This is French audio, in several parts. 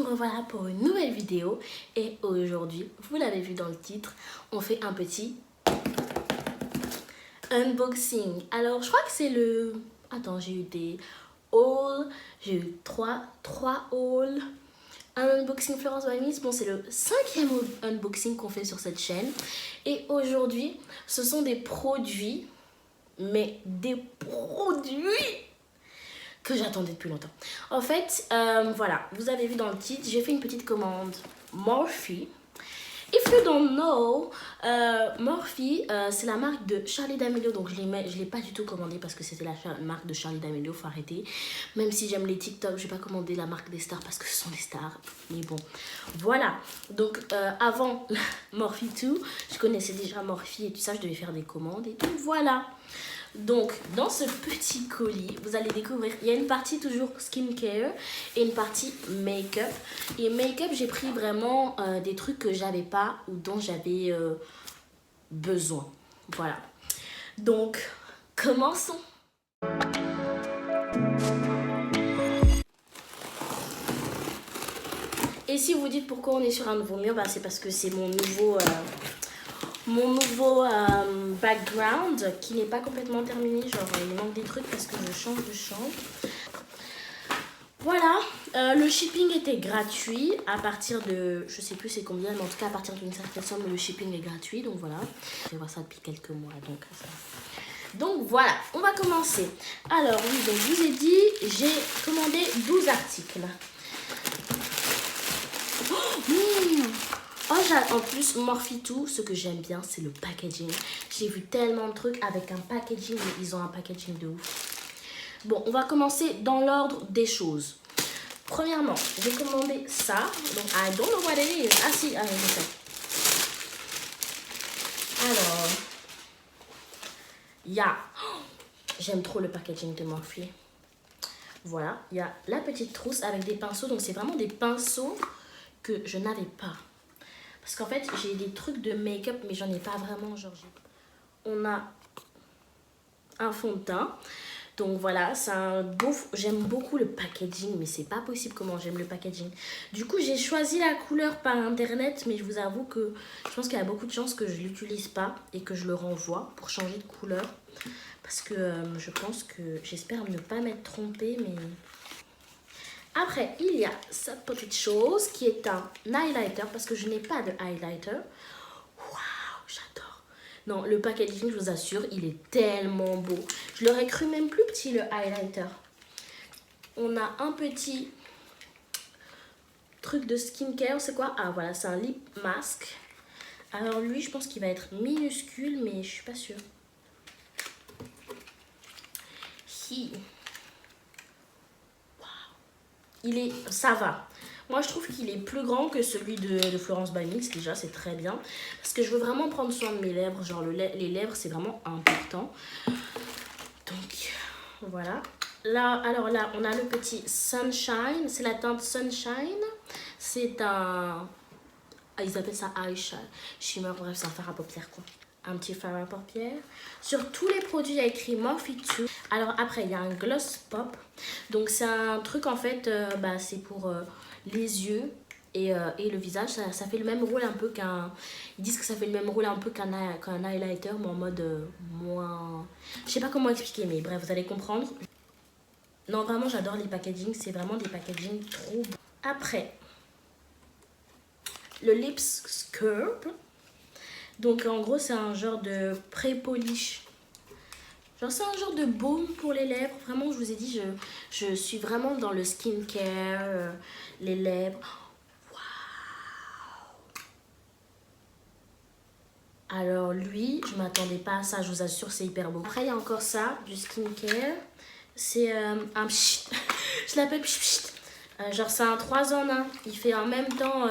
revoilà pour une nouvelle vidéo et aujourd'hui, vous l'avez vu dans le titre, on fait un petit unboxing. Alors, je crois que c'est le... Attends, j'ai eu des hauls, j'ai eu trois hauls. Un unboxing Florence by Miss, bon c'est le 5e unboxing qu'on fait sur cette chaîne. Et aujourd'hui, ce sont des produits, mais des produits que j'attendais depuis longtemps. En fait, voilà, vous avez vu dans le titre, j'ai fait une petite commande Morphe. If you don't know, Morphe, c'est la marque de Charli D'Amelio. Donc je l'ai pas du tout commandé parce que c'était la marque de Charli D'Amelio, faut arrêter. Même si j'aime les TikTok, je vais pas commander la marque des stars parce que ce sont des stars. Mais bon, voilà. Donc avant Morphe 2, je connaissais déjà Morphe et tout ça, je devais faire des commandes et tout. Voilà. Donc, dans ce petit colis, vous allez découvrir, il y a une partie toujours skincare et une partie make-up. Et make-up, j'ai pris vraiment des trucs que j'avais pas ou dont j'avais besoin. Voilà. Donc, commençons. Et si vous dites pourquoi on est sur un nouveau mur, bah, c'est parce que c'est mon nouveau background qui n'est pas complètement terminé, genre il manque des trucs parce que je change de chambre. Voilà, le shipping était gratuit à partir de, je sais plus c'est combien, mais en tout cas à partir d'une certaine somme le shipping est gratuit, donc voilà. Je vais voir ça depuis quelques mois, donc voilà, on va commencer. Alors oui, donc je vous ai dit, j'ai commandé 12 articles. Oh, en plus, Morphe 2, ce que j'aime bien, c'est le packaging. J'ai vu tellement de trucs avec un packaging, mais ils ont un packaging de ouf. Bon, on va commencer dans l'ordre des choses. Premièrement, j'ai commandé ça. Donc, I don't know what it is. Ah si, je sais. Alors, il y a... J'aime trop le packaging de Morphe. Voilà, il y a la petite trousse avec des pinceaux. Donc, c'est vraiment des pinceaux que je n'avais pas. Parce qu'en fait, j'ai des trucs de make-up, mais j'en ai pas vraiment. Genre, on a un fond de teint. Donc voilà, c'est un beau... J'aime beaucoup le packaging, mais c'est pas possible comment j'aime le packaging. Du coup, j'ai choisi la couleur par internet, mais je vous avoue que je pense qu'il y a beaucoup de chances que je l'utilise pas et que je le renvoie pour changer de couleur. Parce que je pense que... J'espère ne pas m'être trompée, mais... Après, il y a cette petite chose qui est un highlighter parce que je n'ai pas de highlighter. Waouh, j'adore. Non, le packaging, je vous assure, il est tellement beau. Je l'aurais cru même plus petit, le highlighter. On a un petit truc de skincare. C'est quoi? Ah, voilà, c'est un lip mask. Alors lui, je pense qu'il va être minuscule, mais je suis pas sûre. Ça va. Moi, je trouve qu'il est plus grand que celui de Florence by Miss. Déjà, c'est très bien. Parce que je veux vraiment prendre soin de mes lèvres. Genre, les lèvres, c'est vraiment important. Donc, voilà. Là, alors là, on a le petit Sunshine. C'est la teinte Sunshine. C'est un... ils appellent ça eyeshadow. Shimmer, bref, c'est un fard à paupières, quoi. Un petit fard à paupières. Sur tous les produits, il y a écrit Morphe 2. Alors après, il y a un Gloss Pop. Donc c'est un truc en fait, c'est pour les yeux et le visage. Ça fait le même rôle un peu qu'un... Ils disent que ça fait le même rôle un peu qu'un highlighter, mais en mode moins... Je sais pas comment expliquer, mais bref, vous allez comprendre. Non, vraiment, j'adore les packagings. C'est vraiment des packagings trop beaux. Après, le Lips Scrub. Donc en gros, c'est un genre de pré-polish. Genre c'est un genre de baume pour les lèvres. Vraiment, je vous ai dit, je suis vraiment dans le skincare, les lèvres. Waouh! Alors lui, je m'attendais pas à ça, je vous assure, c'est hyper beau. Après, il y a encore ça, du skincare. C'est un pchit. Je l'appelle pchit. Genre c'est un 3 en 1. Il fait en même temps...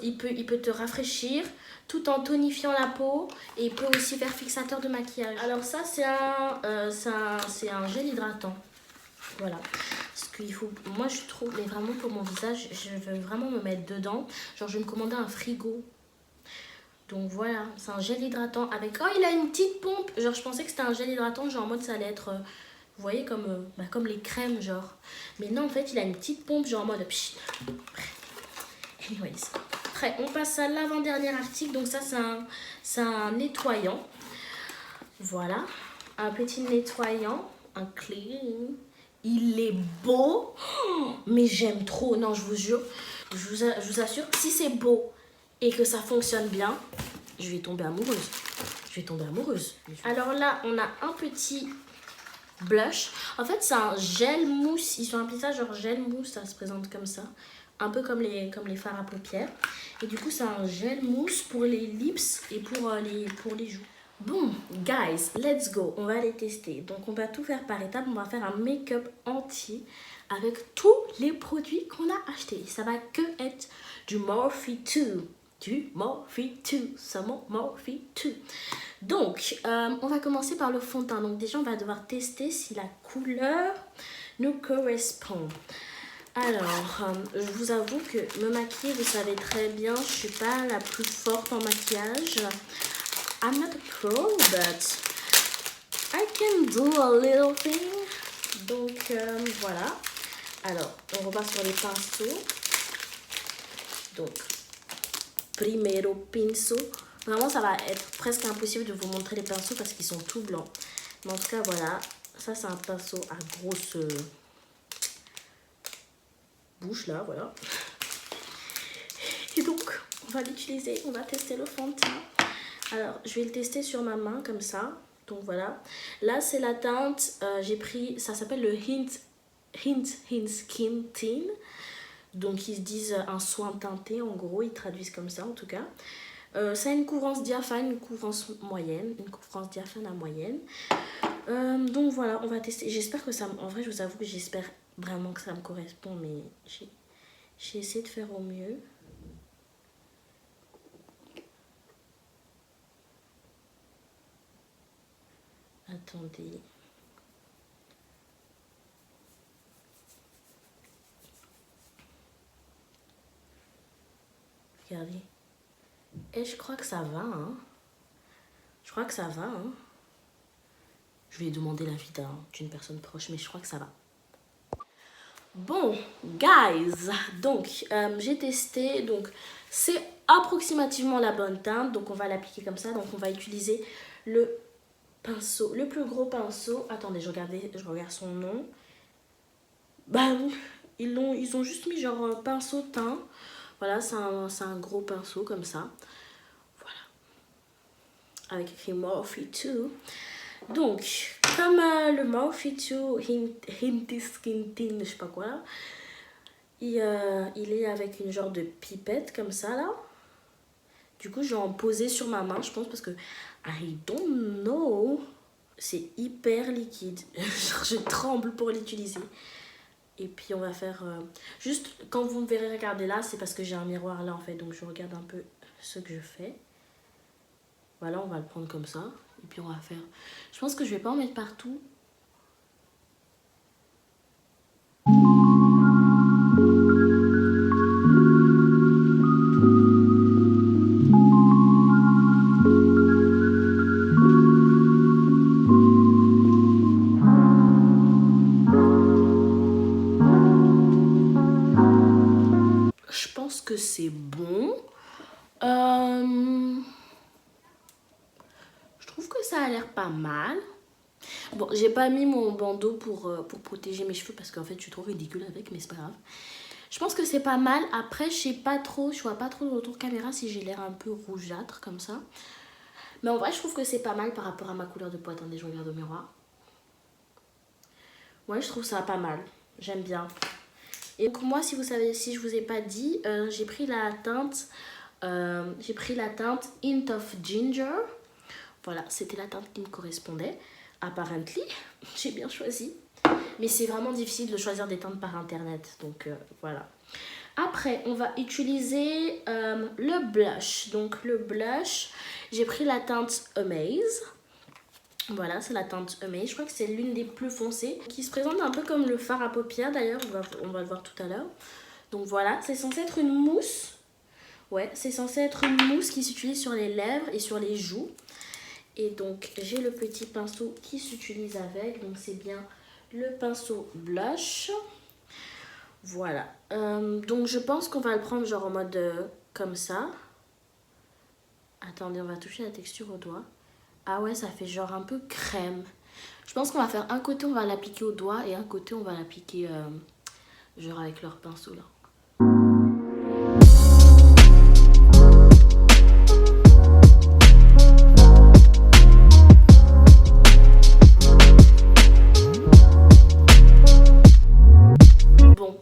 il peut te rafraîchir tout en tonifiant la peau et il peut aussi faire fixateur de maquillage. Alors ça c'est un gel hydratant. Voilà. Parce qu'il faut, moi je trouve, mais vraiment pour mon visage, je veux vraiment me mettre dedans. Genre je vais me commander un frigo. Donc voilà, c'est un gel hydratant avec... Oh, il a une petite pompe. Genre je pensais que c'était un gel hydratant, genre en mode ça allait être... Vous voyez, comme les crèmes, genre. Mais non, en fait, il a une petite pompe, genre en mode... Anyways. Après, on passe à l'avant-dernier article. Donc ça, c'est un nettoyant. Voilà. Un petit nettoyant. Un clean. Il est beau. Oh, mais j'aime trop. Non, je vous jure. Je vous assure, si c'est beau et que ça fonctionne bien, je vais tomber amoureuse. Je vais tomber amoureuse. Alors là, on a un petit blush. En fait, c'est un gel mousse. Ils ont appelé ça genre gel mousse. Ça se présente comme ça. Un peu comme les fards à paupières. Et du coup, c'est un gel mousse pour les lips et pour les joues. Bon, guys, let's go. On va les tester. Donc, on va tout faire par étapes. On va faire un make-up entier avec tous les produits qu'on a achetés. Ça va que être du Morphe 2. Du Morphe 2. Seulement Morphe 2. Donc, on va commencer par le fond de teint. Donc, déjà, on va devoir tester si la couleur nous correspond. Alors, je vous avoue que me maquiller, vous savez très bien, je suis pas la plus forte en maquillage. I'm not a pro, but I can do a little thing. Donc, voilà. Alors, on repart sur les pinceaux. Donc, primero pinceau. Vraiment, ça va être presque impossible de vous montrer les pinceaux parce qu'ils sont tout blancs. Mais en tout cas, voilà. Ça, c'est un pinceau à grosse bouche, là, voilà. Et donc, on va l'utiliser. On va tester le fond de teint. Alors, je vais le tester sur ma main, comme ça. Donc, voilà. Là, c'est la teinte. J'ai pris... Ça s'appelle le Hint Skin Tint. Donc, ils se disent un soin teinté, en gros. Ils traduisent comme ça, en tout cas. Ça a une couvrance diaphane, une couvrance moyenne. Une couvrance diaphane à moyenne. Donc, voilà, on va tester. J'espère que ça... En vrai, je vous avoue que j'espère vraiment que ça me correspond. Mais j'ai essayé de faire au mieux. Attendez. Regardez. Et je crois que ça va, hein. Je crois que ça va, hein. Je vais demander l'avis d'une personne proche, mais je crois que ça va. Bon, guys, donc, j'ai testé. Donc, c'est approximativement la bonne teinte. Donc, on va l'appliquer comme ça. Donc, on va utiliser le pinceau, le plus gros pinceau. Attendez, je regarde son nom. Bah, ils ont juste mis genre pinceau teint. Voilà, c'est un gros pinceau comme ça. Voilà. Avec écrit Morphe 2. Donc, comme le Morphe 2 Hint Skin Tint, je sais pas quoi là. Il est avec une genre de pipette comme ça là. Du coup, je vais en poser sur ma main, je pense, parce que I don't know. C'est hyper liquide. Je tremble pour l'utiliser. Et puis on va faire... juste quand vous me verrez regarder là, c'est parce que j'ai un miroir là en fait. Donc je regarde un peu ce que je fais. Voilà, on va le prendre comme ça. Et puis on va faire... Je pense que je vais pas en mettre partout. Je pense que c'est bon. Je trouve que ça a l'air pas mal. Bon, j'ai pas mis mon bandeau pour protéger mes cheveux parce qu'en fait je suis trop ridicule avec, mais c'est pas grave. Je pense que c'est pas mal. Après, je sais pas trop, je vois pas trop de retour caméra si j'ai l'air un peu rougeâtre comme ça. Mais en vrai, je trouve que c'est pas mal par rapport à ma couleur de peau. Attendez, je regarde au miroir. Ouais, je trouve ça pas mal. J'aime bien. Et donc moi, si vous savez, si je vous ai pas dit, j'ai pris la teinte Hint of Ginger. Voilà, c'était la teinte qui me correspondait. Apparently, j'ai bien choisi. Mais c'est vraiment difficile de choisir des teintes par internet. Donc voilà. Après, on va utiliser le blush. Donc le blush, j'ai pris la teinte Amaze. Voilà, c'est la teinte Amaze. Je crois que c'est l'une des plus foncées. Qui se présente un peu comme le fard à paupières d'ailleurs. On va le voir tout à l'heure. Donc voilà, c'est censé être une mousse. Ouais, c'est censé être une mousse qui s'utilise sur les lèvres et sur les joues. Et donc, j'ai le petit pinceau qui s'utilise avec. Donc, c'est bien le pinceau blush. Voilà. Donc je pense qu'on va le prendre genre en mode comme ça. Attendez, on va toucher la texture au doigt. Ah ouais, ça fait genre un peu crème. Je pense qu'on va faire un côté, on va l'appliquer au doigt et un côté, on va l'appliquer genre avec leur pinceau là. Bon,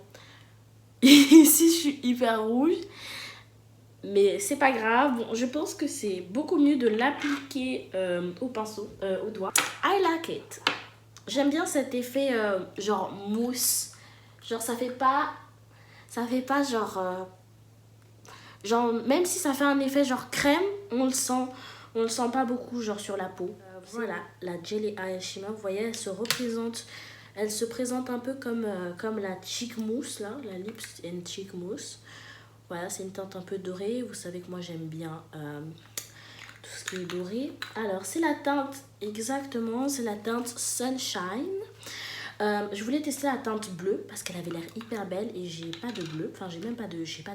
ici je suis hyper rouge. Mais c'est pas grave, bon, je pense que c'est beaucoup mieux de l'appliquer au pinceau, au doigt. I like it. J'aime bien cet effet genre mousse. Genre ça fait pas genre genre même si ça fait un effet genre crème, on le sent pas beaucoup genre sur la peau. Voilà, la Jelly Eye Shimmer, vous voyez, elle se présente un peu comme la Cheek Mousse là, la Lips and Cheek Mousse. Voilà, c'est une teinte un peu dorée. Vous savez que moi j'aime bien tout ce qui est doré. Alors, c'est la teinte, exactement, c'est la teinte Sunshine. Je voulais tester la teinte bleue parce qu'elle avait l'air hyper belle et j'ai pas de bleu. Enfin, j'ai pas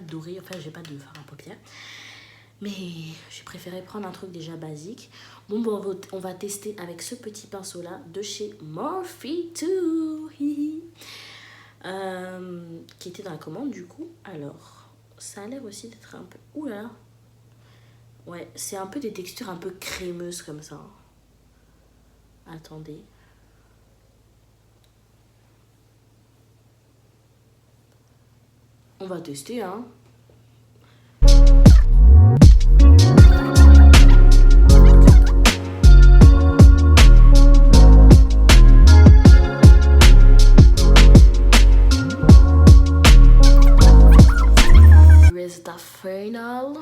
de doré, enfin, j'ai pas de fard à paupières. Mais j'ai préféré prendre un truc déjà basique. Bon, on va tester avec ce petit pinceau-là de chez Morphe 2. Qui était dans la commande du coup. Alors... ça a l'air aussi d'être un peu... ouh là là. Ouais, c'est un peu des textures un peu crémeuses comme ça. Attendez. On va tester, hein. Résultat final.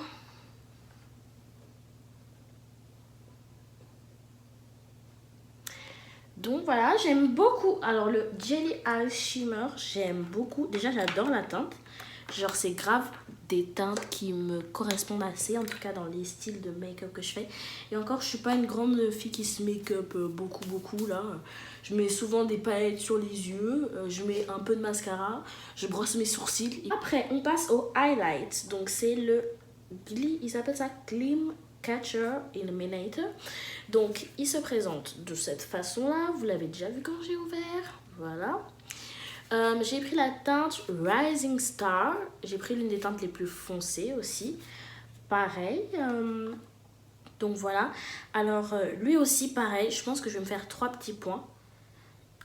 Donc voilà, j'aime beaucoup. Alors le Jelly Eye Shimmer, j'aime beaucoup. Déjà, j'adore la teinte. Genre, c'est grave des teintes qui me correspondent assez, en tout cas dans les styles de make-up que je fais. Et encore, je suis pas une grande fille qui se make-up beaucoup là. Je mets souvent des paillettes sur les yeux, je mets un peu de mascara, je brosse mes sourcils. Après, on passe au highlight. Donc c'est le ils s'appellent ça Gleam Catcher Illuminator. Donc il se présente de cette façon là, vous l'avez déjà vu quand j'ai ouvert, voilà. J'ai pris la teinte Rising Star, j'ai pris l'une des teintes les plus foncées aussi, pareil. Donc voilà, alors lui aussi pareil, je pense que je vais me faire 3 petits points.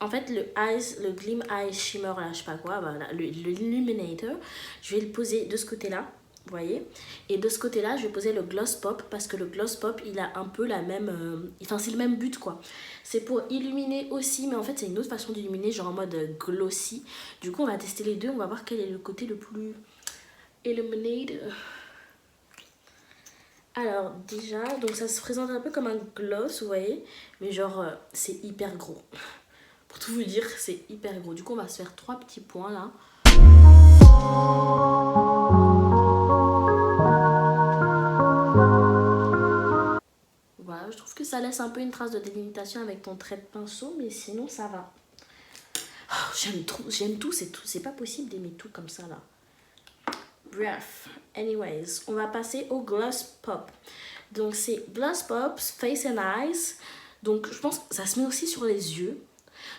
En fait le Gleam Eye Shimmer là, je sais pas quoi, voilà, l'Illuminator, je vais le poser de ce côté là. Vous voyez, et de ce côté là je vais poser le Gloss Pop parce que le Gloss Pop il a un peu la même enfin c'est le même but quoi, c'est pour illuminer aussi, mais en fait c'est une autre façon d'illuminer, genre en mode glossy. Du coup on va tester les deux, on va voir quel est le côté le plus illuminated. Alors déjà, donc ça se présente un peu comme un gloss, vous voyez, mais genre c'est hyper gros. Pour tout vous dire, c'est hyper gros. Du coup on va se faire 3 petits points là. Voilà, je trouve que ça laisse un peu une trace de délimitation avec ton trait de pinceau, mais sinon ça va. Oh, j'aime tout, c'est pas possible d'aimer tout comme ça là. Bref, anyways, on va passer au Gloss Pop. Donc c'est Gloss Pop Face and Eyes. Donc je pense que ça se met aussi sur les yeux.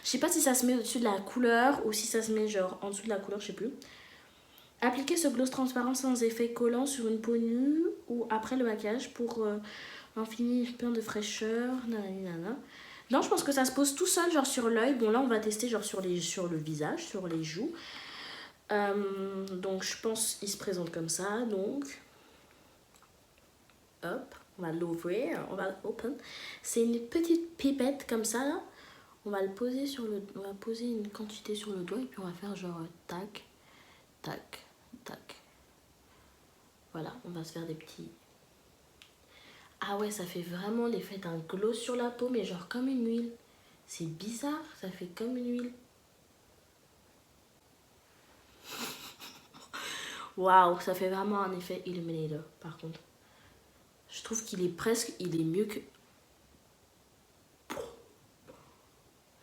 Je sais pas si ça se met au-dessus de la couleur ou si ça se met genre en dessous de la couleur, je sais plus. Appliquez ce gloss transparent sans effet collant sur une peau nue ou après le maquillage pour un fini plein de fraîcheur. Nanana. Non, je pense que ça se pose tout seul, genre sur l'œil. Bon, là, on va tester genre sur le visage, sur les joues. Donc, je pense qu'il se présente comme ça. Donc, hop, on va l'ouvrir, on va l'open. C'est une petite pipette comme ça, là. On va le poser on va poser une quantité sur le doigt et puis on va faire genre tac, tac, tac. Voilà, on va se faire des petits... Ah ouais, ça fait vraiment l'effet d'un gloss sur la peau, mais genre comme une huile. C'est bizarre, ça fait comme une huile. Waouh, ça fait vraiment un effet illuminator, par contre. Je trouve qu'il est mieux que...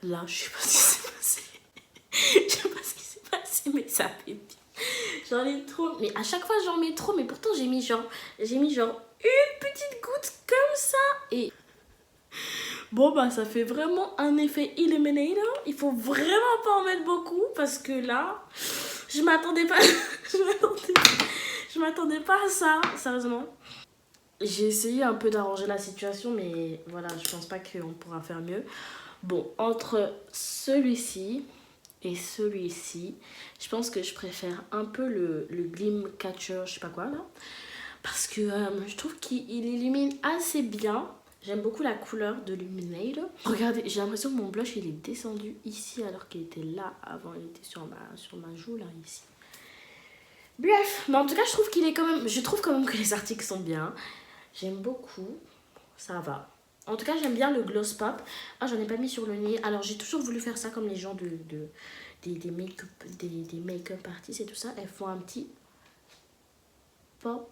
Là, je sais pas ce qui s'est passé. J'en ai trop. Mais à chaque fois, j'en mets trop. Mais pourtant, j'ai mis genre une petite goutte comme ça. Et bon, bah, ça fait vraiment un effet Illuminator. Il faut vraiment pas en mettre beaucoup parce que là, je m'attendais pas. je m'attendais pas à ça, sérieusement. J'ai essayé un peu d'arranger la situation, mais voilà, je pense pas qu'on pourra faire mieux. Bon, entre celui-ci et celui-ci, je pense que je préfère un peu le Gleam Catcher, je sais pas quoi là. Parce que je trouve qu'il illumine assez bien. J'aime beaucoup la couleur de l'Illuminator. Regardez, j'ai l'impression que mon blush il est descendu ici alors qu'il était là avant. Il était sur ma joue là, ici. Bref, mais en tout cas, je trouve quand même que les articles sont bien. J'aime beaucoup. Ça va. En tout cas, j'aime bien le Gloss Pop. Ah, j'en ai pas mis sur le nez. Alors, j'ai toujours voulu faire ça comme les gens des make-up artistes et tout ça. Elles font un petit pop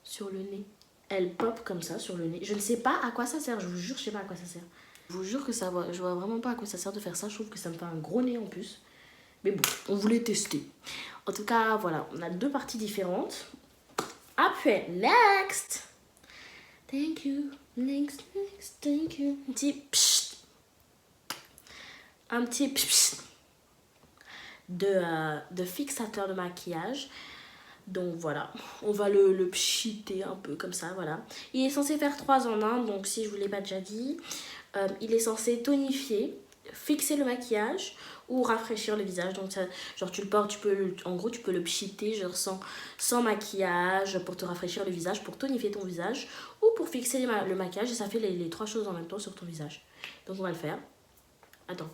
sur le nez. Elles pop comme ça sur le nez. Je ne sais pas à quoi ça sert. Je vous jure, je sais pas à quoi ça sert. Je vous jure que je vois vraiment pas à quoi ça sert de faire ça. Je trouve que ça me fait un gros nez en plus. Mais bon, on voulait tester. En tout cas, voilà. On a deux parties différentes. Après, next. Thank you. Next, thank you. Un petit psst. Un petit psst de fixateur de maquillage. Donc voilà, on va le pchiter un peu comme ça, voilà. Il est censé faire 3 en 1, donc si je vous l'ai pas déjà dit, il est censé tonifier, fixer le maquillage ou rafraîchir le visage. Donc ça, genre tu le portes, en gros tu peux le pchiter genre sans maquillage pour te rafraîchir le visage, pour tonifier ton visage ou pour fixer le maquillage. Et ça fait les 3 choses en même temps sur ton visage. Donc on va le faire. Attends.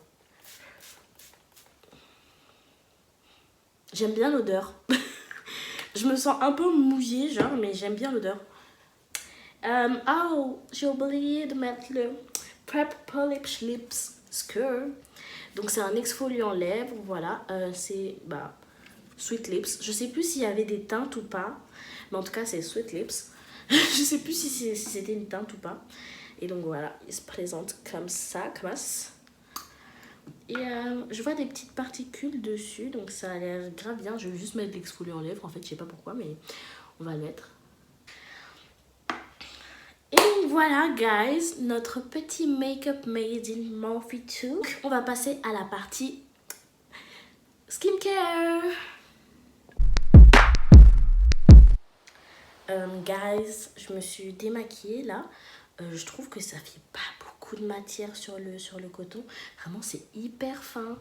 J'aime bien l'odeur. Je me sens un peu mouillée, genre, mais j'aime bien l'odeur. Oh, j'ai oublié de mettre le Prep Polish Lips Scrub. Donc, c'est un exfoliant lèvres, voilà. C'est, Sweet Lips. Je sais plus s'il y avait des teintes ou pas. Mais en tout cas, c'est Sweet Lips. Je sais plus si c'était une teinte ou pas. Et donc, voilà, il se présente comme ça, comme ça. Et je vois des petites particules dessus, donc ça a l'air grave bien. Je vais juste mettre l'exfoliant en lèvres, en fait, je sais pas pourquoi, mais on va le mettre. Et donc voilà, guys, notre petit make-up made in Morphe 2. On va passer à la partie skincare. Guys, je me suis démaquillée là. Je trouve que ça fait pas beaucoup de matière sur le coton. Vraiment, c'est hyper fin.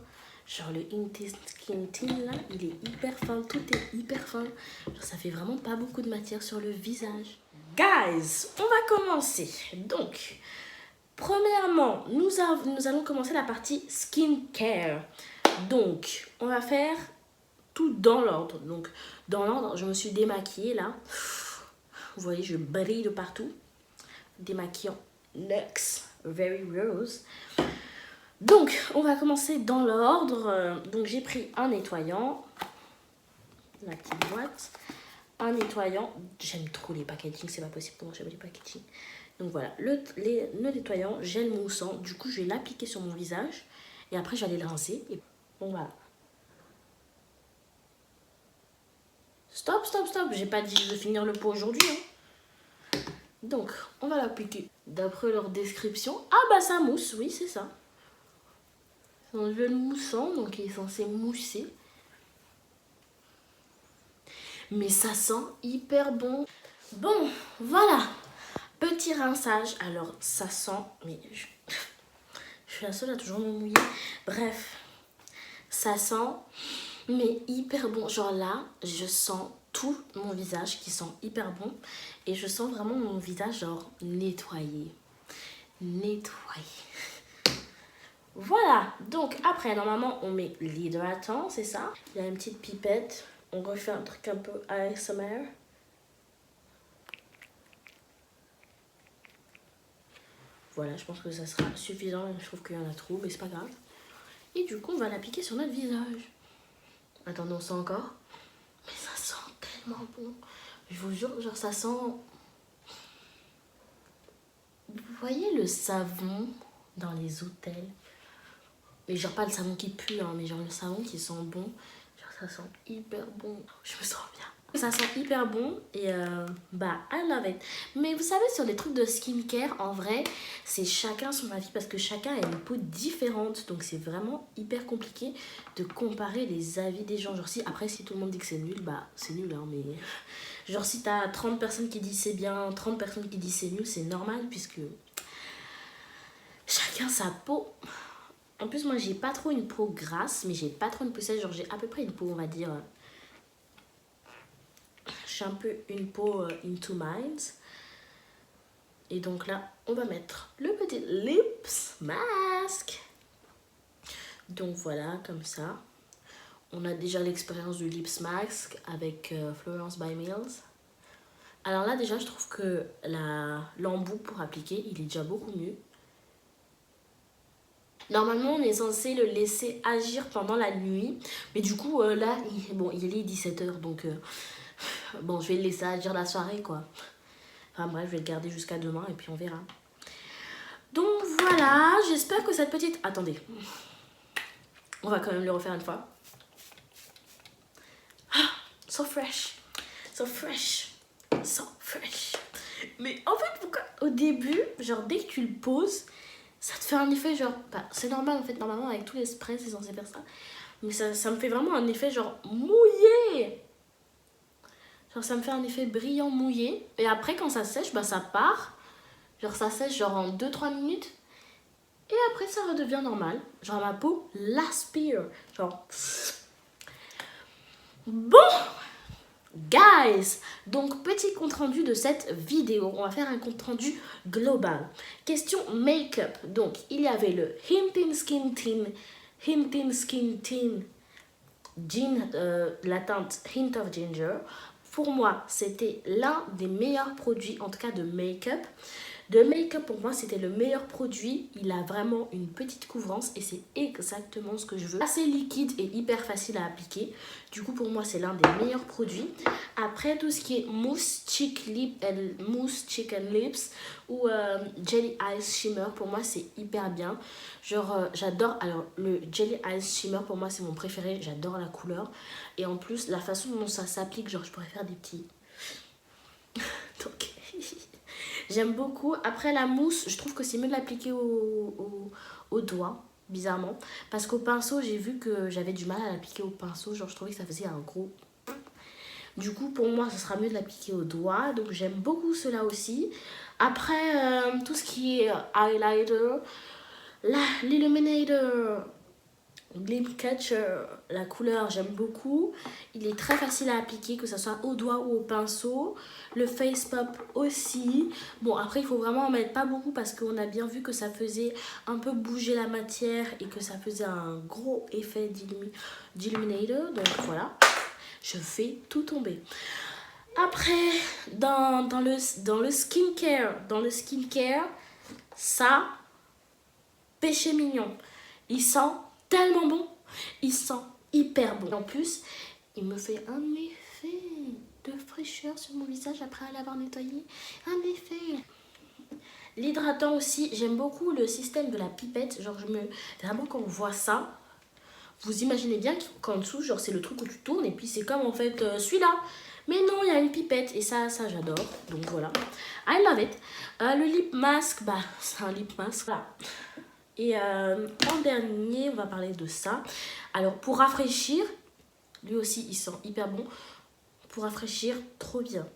Genre le Intense Skin Tint là, il est hyper fin. Tout est hyper fin. Genre, ça fait vraiment pas beaucoup de matière sur le visage. Guys, on va commencer. Donc, premièrement, nous allons commencer la partie skincare. Donc, on va faire tout dans l'ordre. Donc, dans l'ordre, je me suis démaquillée là. Vous voyez, je brille de partout. Démaquillant NYX Very Rose. Donc, on va commencer dans l'ordre. Donc, j'ai pris un nettoyant. La petite boîte. Un nettoyant. J'aime trop les packaging, c'est pas possible pour moi, j'aime les packaging. Donc voilà, le nettoyant, gel moussant. Du coup, je vais l'appliquer sur mon visage. Et après, je vais aller le rincer. Et bon, voilà. Stop. J'ai pas dit de finir le pot aujourd'hui. Hein. Donc, on va l'appliquer. D'après leur description. Ah bah ça mousse, oui c'est ça. C'est un gel moussant, donc il est censé mousser. Mais ça sent hyper bon. Bon, voilà. Petit rinçage. Alors, ça sent... Mais je suis la seule à toujours me mouiller. Bref, ça sent... Mais hyper bon. Genre là, je sens tout mon visage qui sent hyper bon. Et je sens vraiment mon visage genre nettoyé. Voilà. Donc après, normalement, on met l'hydratant, c'est ça. Il y a une petite pipette. On refait un truc un peu ASMR. Voilà, je pense que ça sera suffisant. Je trouve qu'il y en a trop, mais c'est pas grave. Et du coup, on va l'appliquer sur notre visage. Attendez, on sent encore. Mais ça sent tellement bon. Je vous jure, genre ça sent... Vous voyez le savon dans les hôtels? Mais genre pas le savon qui pue, hein, mais genre le savon qui sent bon. Genre Ça sent hyper bon. Je me sens bien. Ça sent hyper bon et bah I love it. Mais vous savez, sur les trucs de skincare, en vrai, c'est chacun son avis parce que chacun a une peau différente. Donc c'est vraiment hyper compliqué de comparer les avis des gens. Genre si tout le monde dit que c'est nul, bah c'est nul hein, mais... Genre si t'as 30 personnes qui disent c'est bien, 30 personnes qui disent c'est nul, c'est normal puisque chacun sa peau. En plus moi j'ai pas trop une peau grasse, mais j'ai pas trop une peau sèche. Genre j'ai à peu près une peau, on va dire... J'ai un peu une peau into minds. Et donc là, on va mettre le petit lips mask. Donc voilà, comme ça. On a déjà l'expérience du lips mask avec Florence by Mills. Alors là, déjà, je trouve que l'embout pour appliquer, il est déjà beaucoup mieux. Normalement, on est censé le laisser agir pendant la nuit. Mais du coup, là, il est 17h, donc... bon, je vais le laisser agir la soirée, quoi. Enfin bref, je vais le garder jusqu'à demain et puis on verra. Donc voilà, j'espère que cette petite... Attendez. On va quand même le refaire une fois. Ah, so fresh. So fresh. So fresh. Mais en fait, pourquoi au début, genre dès que tu le poses, ça te fait un effet genre... Bah, c'est normal en fait, normalement avec tous les sprays, c'est censé faire ça. Mais ça me fait vraiment un effet genre mouillé. Genre ça me fait un effet brillant mouillé. Et après quand ça sèche, bah ça part. Genre ça sèche genre en 2-3 minutes. Et après ça redevient normal. Genre ma peau l'aspire. Genre... Bon guys, donc petit compte rendu de cette vidéo. On va faire un compte rendu global. Question make-up. Donc il y avait le Hintin Skin Tint la teinte Hint of Ginger. Pour moi, c'était l'un des meilleurs produits, en tout cas de make-up. De make-up, pour moi, c'était le meilleur produit. Il a vraiment une petite couvrance et c'est exactement ce que je veux. Assez liquide et hyper facile à appliquer. Du coup, pour moi, c'est l'un des meilleurs produits. Après, tout ce qui est mousse cheek and lips ou jelly ice shimmer, pour moi, c'est hyper bien. Genre, j'adore. Alors, le jelly ice shimmer, pour moi, c'est mon préféré. J'adore la couleur. Et en plus, la façon dont ça s'applique, genre, je pourrais faire des petits... Donc... J'aime beaucoup. Après la mousse, je trouve que c'est mieux de l'appliquer au doigt, bizarrement. Parce qu'au pinceau, j'ai vu que j'avais du mal à l'appliquer au pinceau. Genre, je trouvais que ça faisait un gros... Du coup, pour moi, ce sera mieux de l'appliquer au doigt. Donc, j'aime beaucoup cela aussi. Après, tout ce qui est highlighter, l'illuminator, Gleam Catcher, la couleur j'aime beaucoup. Il est très facile à appliquer, que ce soit au doigt ou au pinceau. Le Face Pop aussi. Bon, après il faut vraiment en mettre pas beaucoup parce qu'on a bien vu que ça faisait un peu bouger la matière et que ça faisait un gros effet d'illuminator. Donc voilà, je fais tout tomber. Après, dans le skincare, ça, péché mignon. Il sent tellement bon, il sent hyper bon. En plus, il me fait un effet de fraîcheur sur mon visage après l'avoir nettoyé. Un effet. L'hydratant aussi, j'aime beaucoup le système de la pipette. Genre, vraiment, quand on voit ça, vous imaginez bien qu'en dessous, genre, c'est le truc où tu tournes et puis c'est comme en fait celui-là. Mais non, il y a une pipette et ça j'adore. Donc voilà, I love it. Le lip mask, bah, c'est un lip mask. Voilà. Et en dernier, on va parler de ça. Alors, pour rafraîchir, lui aussi, il sent hyper bon. Pour rafraîchir, trop bien.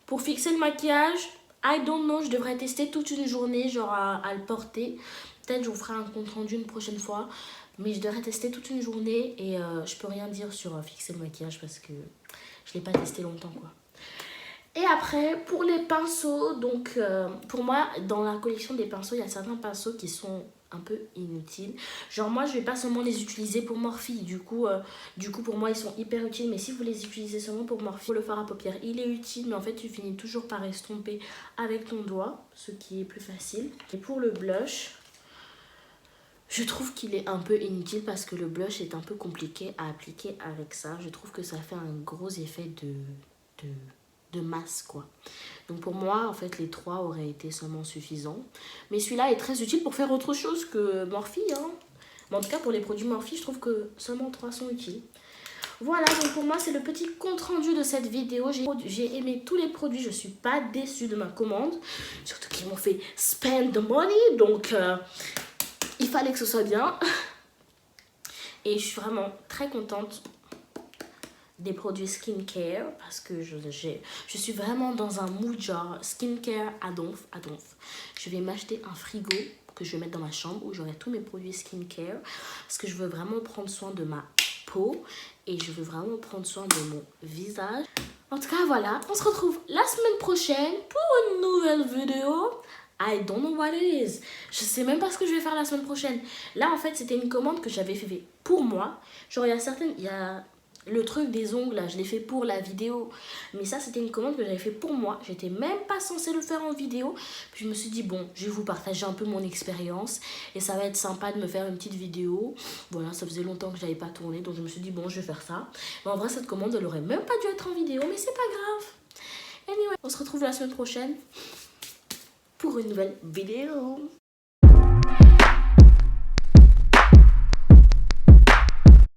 Pour fixer le maquillage, I don't know, je devrais tester toute une journée, genre à le porter. Peut-être je vous ferai un compte rendu une prochaine fois. Mais je devrais tester toute une journée et je peux rien dire sur fixer le maquillage parce que je l'ai pas testé longtemps, quoi. Et après, pour les pinceaux, donc pour moi, dans la collection des pinceaux, il y a certains pinceaux qui sont un peu inutiles. Genre moi, je vais pas seulement les utiliser pour Morphe. Du coup, pour moi, ils sont hyper utiles. Mais si vous les utilisez seulement pour Morphe, le fard à paupières, il est utile. Mais en fait, tu finis toujours par estomper avec ton doigt, ce qui est plus facile. Et pour le blush, je trouve qu'il est un peu inutile parce que le blush est un peu compliqué à appliquer avec ça. Je trouve que ça fait un gros effet de masse, quoi. Donc pour moi, en fait, les 3 auraient été seulement suffisants. Mais celui-là est très utile pour faire autre chose que Morphe, hein. Mais en tout cas, pour les produits Morphe, je trouve que seulement 3 sont utiles. Voilà, donc pour moi, c'est le petit compte-rendu de cette vidéo. J'ai aimé tous les produits, je suis pas déçue de ma commande. Surtout qu'ils m'ont fait spend the money, donc il fallait que ce soit bien. Et je suis vraiment très contente des produits skincare parce que je suis vraiment dans un mood genre skincare à donf. Je vais m'acheter un frigo que je vais mettre dans ma chambre où j'aurai tous mes produits skincare parce que je veux vraiment prendre soin de ma peau et je veux vraiment prendre soin de mon visage. En tout cas, voilà, on se retrouve la semaine prochaine pour une nouvelle vidéo. I don't know what it is. Je sais même pas ce que je vais faire la semaine prochaine. Là, en fait, c'était une commande que j'avais fait pour moi. Genre, il y a le truc des ongles, là, je l'ai fait pour la vidéo. Mais ça, c'était une commande que j'avais fait pour moi. J'étais même pas censée le faire en vidéo. Puis je me suis dit, bon, je vais vous partager un peu mon expérience. Et ça va être sympa de me faire une petite vidéo. Voilà, ça faisait longtemps que je n'avais pas tourné. Donc je me suis dit, bon, je vais faire ça. Mais en vrai, cette commande, elle aurait même pas dû être en vidéo. Mais c'est pas grave. Anyway, on se retrouve la semaine prochaine pour une nouvelle vidéo.